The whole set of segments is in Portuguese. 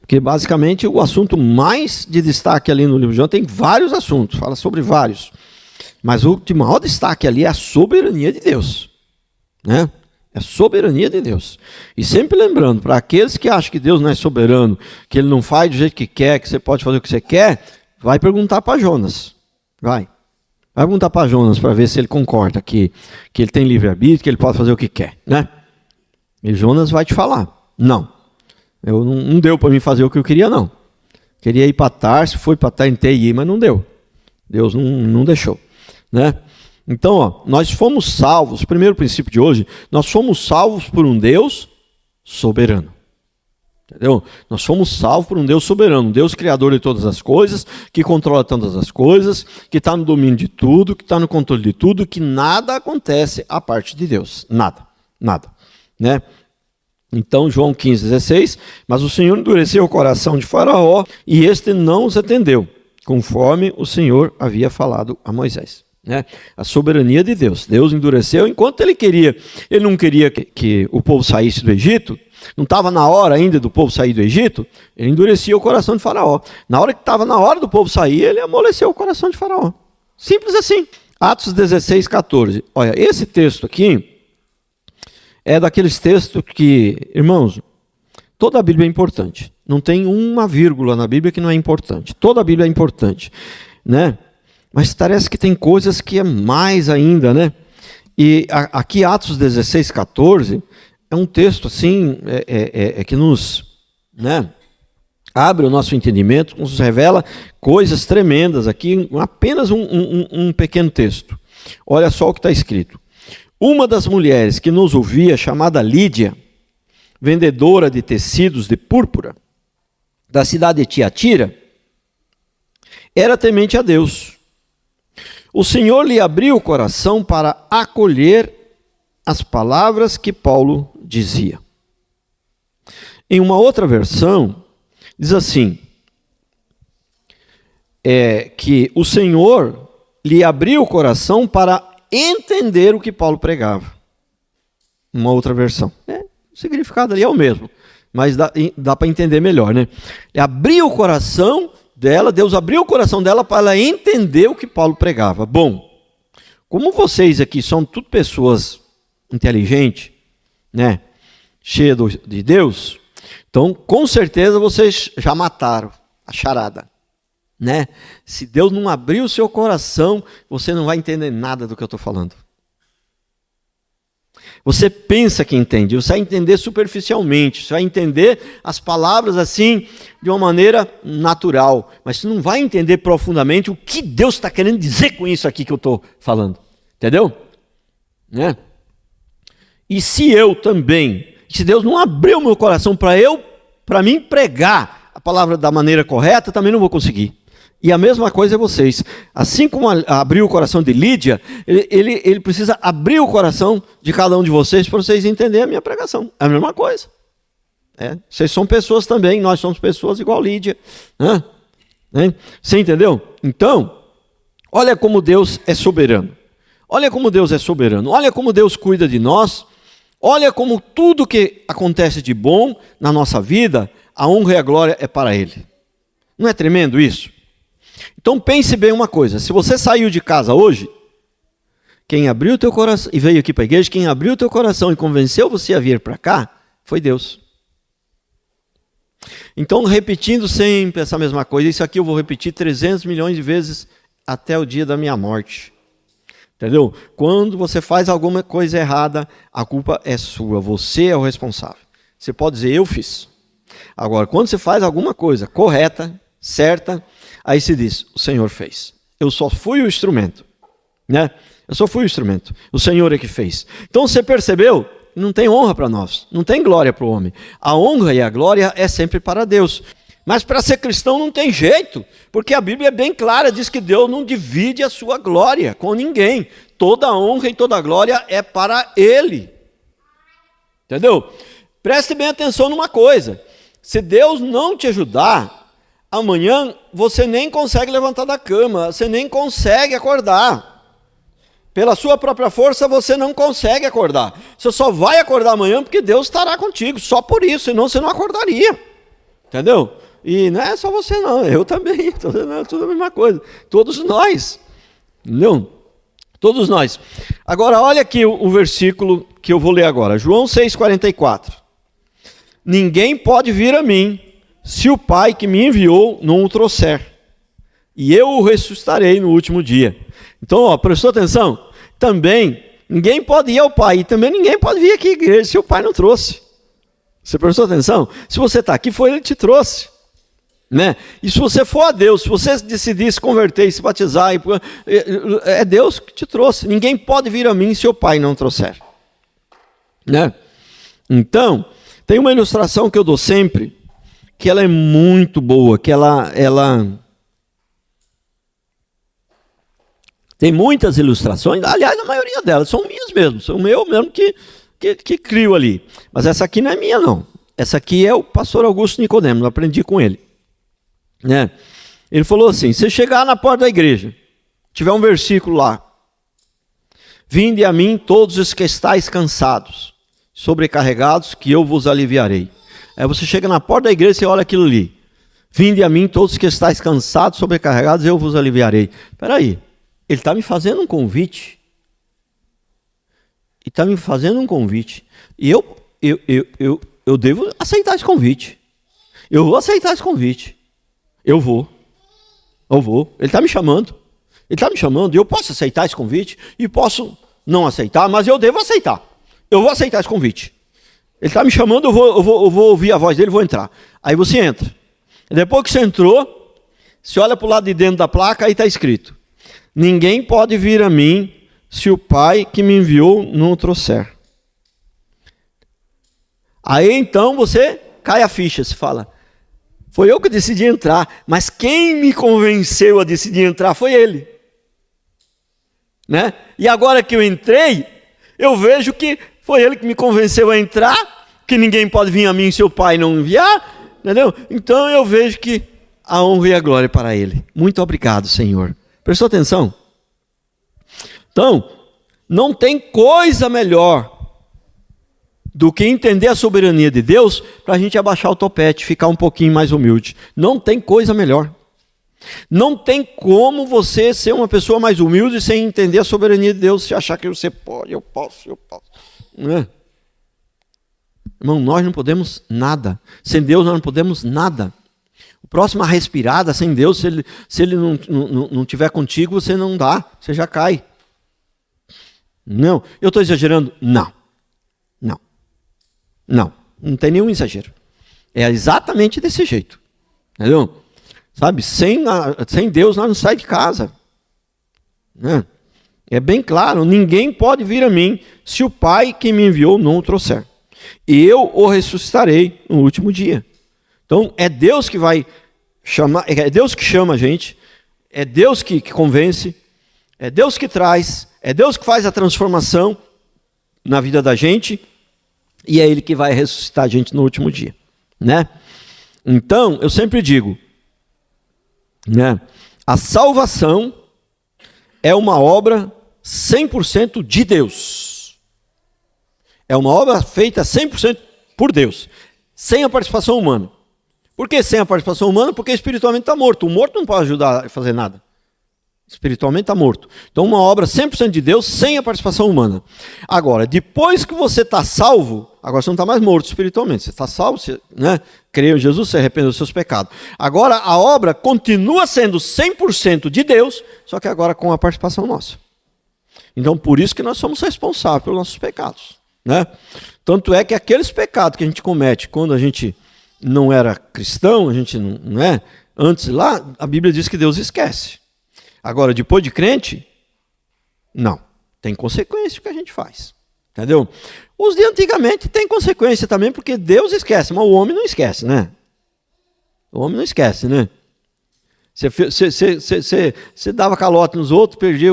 Porque basicamente o assunto mais de destaque ali no livro de João tem vários assuntos, fala sobre vários. Mas o de maior destaque ali é a soberania de Deus, né? É a soberania de Deus. E sempre lembrando, para aqueles que acham que Deus não é soberano, que Ele não faz do jeito que quer, que você pode fazer o que você quer, vai perguntar para Jonas. Vai perguntar para Jonas para ver se ele concorda que ele tem livre-arbítrio, que ele pode fazer o que quer, né? E Jonas vai te falar, não deu para mim fazer o que eu queria, não. Queria ir para Tarso, fui para Tentei, mas não deu. Deus não deixou, né? Então, nós fomos salvos, o primeiro princípio de hoje, nós fomos salvos por um Deus soberano. Entendeu? Nós fomos salvos por um Deus soberano, um Deus criador de todas as coisas, que controla todas as coisas, que está no domínio de tudo, que está no controle de tudo, que nada acontece à parte de Deus. Nada, né? Então, João 15,16, mas o Senhor endureceu o coração de Faraó e este não os atendeu, conforme o Senhor havia falado a Moisés. Né? A soberania de Deus. Deus endureceu enquanto ele não queria que o povo saísse do Egito, não estava na hora ainda do povo sair do Egito, ele endurecia o coração de Faraó. Na hora que estava na hora do povo sair, ele amoleceu o coração de Faraó. Simples assim. Atos 16,14. Olha, esse texto aqui é daqueles textos que, irmãos, toda a Bíblia é importante. Não tem uma vírgula na Bíblia que não é importante. Toda a Bíblia é importante, né? Mas parece que tem coisas que é mais ainda, né? E aqui Atos 16,14 é um texto assim, que nos, né, abre o nosso entendimento, nos revela coisas tremendas aqui, apenas um pequeno texto. Olha só o que está escrito. Uma das mulheres que nos ouvia, chamada Lídia, vendedora de tecidos de púrpura, da cidade de Tiatira, era temente a Deus. O Senhor lhe abriu o coração para acolher as palavras que Paulo dizia. Em uma outra versão, diz assim, que o Senhor lhe abriu o coração para entender o que Paulo pregava. Uma outra versão. O significado ali é o mesmo, mas dá para entender melhor, né? Ele abriu o coração dela, Deus abriu o coração dela para ela entender o que Paulo pregava. Bom, como vocês aqui são tudo pessoas inteligentes, né? Cheias de Deus, então com certeza vocês já mataram a charada. Né? Se Deus não abrir o seu coração, você não vai entender nada do que eu estou falando. Você pensa que entende, você vai entender superficialmente, você vai entender as palavras assim, de uma maneira natural, mas você não vai entender profundamente o que Deus está querendo dizer com isso aqui que eu estou falando. Entendeu? Né? E se Deus não abrir o meu coração para mim pregar a palavra da maneira correta, também não vou conseguir. E a mesma coisa é vocês. Assim como abriu o coração de Lídia, ele precisa abrir o coração de cada um de vocês para vocês entenderem a minha pregação. É a mesma coisa. Vocês são pessoas também, nós somos pessoas igual Lídia. Você entendeu? Então, olha como Deus é soberano. Olha como Deus é soberano. Olha como Deus cuida de nós. Olha como tudo que acontece de bom na nossa vida, a honra e a glória é para Ele. Não é tremendo isso? Então pense bem uma coisa, se você saiu de casa hoje, quem abriu o teu coração e veio aqui para a igreja, quem abriu o teu coração e convenceu você a vir para cá, foi Deus. Então, repetindo sempre essa mesma coisa, isso aqui eu vou repetir 300 milhões de vezes até o dia da minha morte. Entendeu? Quando você faz alguma coisa errada, a culpa é sua, você é o responsável. Você pode dizer, eu fiz. Agora, quando você faz alguma coisa correta, certa, aí se diz, o Senhor fez. Eu só fui o instrumento. Né? Eu só fui o instrumento. O Senhor é que fez. Então você percebeu? Não tem honra para nós. Não tem glória para o homem. A honra e a glória é sempre para Deus. Mas para ser cristão não tem jeito. Porque a Bíblia é bem clara. Diz que Deus não divide a sua glória com ninguém. Toda a honra e toda a glória é para Ele. Entendeu? Preste bem atenção numa coisa. Se Deus não te ajudar, amanhã você nem consegue levantar da cama, você nem consegue acordar. Pela sua própria força você não consegue acordar. Você só vai acordar amanhã porque Deus estará contigo, só por isso, senão você não acordaria. Entendeu? E não é só você não, eu também, tudo a mesma coisa. Todos nós, não? Todos nós. Agora, olha aqui o versículo que eu vou ler agora. João 6,44. Ninguém pode vir a mim, se o Pai que me enviou não o trouxer. E eu o ressuscitarei no último dia. Então, ó, prestou atenção? Também, ninguém pode ir ao Pai. E também ninguém pode vir aqui à igreja se o Pai não trouxe. Você prestou atenção? Se você está aqui, foi Ele que te trouxe. Né? E se você for a Deus, se você decidir se converter e se batizar, é Deus que te trouxe. Ninguém pode vir a mim se o Pai não trouxer. Né? Então, tem uma ilustração que eu dou sempre, que ela é muito boa, que ela tem muitas ilustrações, aliás, a maioria delas são minhas mesmo, são eu mesmo que crio ali. Mas essa aqui não é minha, não. Essa aqui é o pastor Augusto Nicodemos, eu aprendi com ele. Né? Ele falou assim, se chegar na porta da igreja, tiver um versículo lá, vinde a mim todos os que estáis cansados, sobrecarregados, que eu vos aliviarei. Aí você chega na porta da igreja e olha aquilo ali, vinde a mim todos os que estáis cansados, sobrecarregados, eu vos aliviarei. Espera aí, ele está me fazendo um convite. E está me fazendo um convite. E eu devo aceitar esse convite. Eu vou aceitar esse convite. Eu vou. Ele está me chamando. Ele está me chamando. E eu posso aceitar esse convite. E posso não aceitar, mas eu devo aceitar. Eu vou aceitar esse convite. Ele está me chamando, eu vou ouvir a voz dele e vou entrar. Aí você entra. Depois que você entrou, você olha para o lado de dentro da placa, aí está escrito: ninguém pode vir a mim se o Pai que me enviou não o trouxer. Aí então você cai a ficha, se fala, foi eu que decidi entrar, mas quem me convenceu a decidir entrar foi ele. Né? E agora que eu entrei, eu vejo que foi ele que me convenceu a entrar, que ninguém pode vir a mim se o Pai não enviar, entendeu? Então eu vejo que a honra e a glória é para ele. Muito obrigado, Senhor. Prestou atenção? Então, não tem coisa melhor do que entender a soberania de Deus para a gente abaixar o topete, ficar um pouquinho mais humilde. Não tem coisa melhor. Não tem como você ser uma pessoa mais humilde sem entender a soberania de Deus, se achar que você pode, eu posso. Não é? Irmão, nós não podemos nada. Sem Deus nós não podemos nada. O próximo a respirada, sem Deus, se ele não tiver contigo, você não dá, você já cai. Não, eu estou exagerando? Não tem nenhum exagero. É exatamente desse jeito. Entendeu? Sabe, sem Deus nós não saímos de casa. Né? É bem claro, ninguém pode vir a mim se o Pai que me enviou não o trouxer. E eu o ressuscitarei no último dia. Então é Deus que vai chamar, é Deus que chama a gente, é Deus que convence, é Deus que traz, é Deus que faz a transformação na vida da gente, e é Ele que vai ressuscitar a gente no último dia. Né? Então, eu sempre digo, né, a salvação é uma obra 100% de Deus. É uma obra feita 100% por Deus, sem a participação humana. Por que sem a participação humana? Porque espiritualmente está morto. O morto não pode ajudar a fazer nada. Espiritualmente está morto. Então, uma obra 100% de Deus, sem a participação humana. Agora, depois que você está salvo, agora você não está mais morto espiritualmente. Você está salvo, você, né? Creia em Jesus, se arrepende dos seus pecados. Agora, a obra continua sendo 100% de Deus, só que agora com a participação nossa. Então, por isso que nós somos responsáveis pelos nossos pecados. Né? Tanto é que aqueles pecados que a gente comete quando a gente não era cristão, a gente não é, antes lá, a Bíblia diz que Deus esquece. Agora, depois de crente, não. Tem consequência o que a gente faz. Entendeu? Os de antigamente tem consequência também, porque Deus esquece, mas o homem não esquece, né? O homem não esquece, né? Você dava calote nos outros, perdia,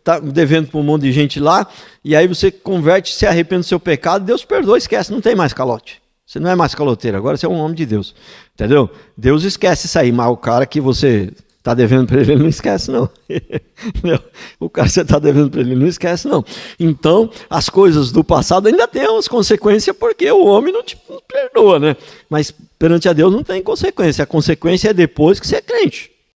tá devendo para um monte de gente lá, e aí você converte, se arrepende do seu pecado, Deus perdoa, esquece, não tem mais calote. Você não é mais caloteiro, agora você é um homem de Deus. Entendeu? Deus esquece isso aí, mas o cara que você Está devendo para ele, não esquece, não. O cara que você está devendo para ele, não esquece, não. Então, as coisas do passado ainda têm umas consequências, porque o homem não te perdoa, né? Mas perante a Deus não tem consequência. A consequência é depois que você é crente.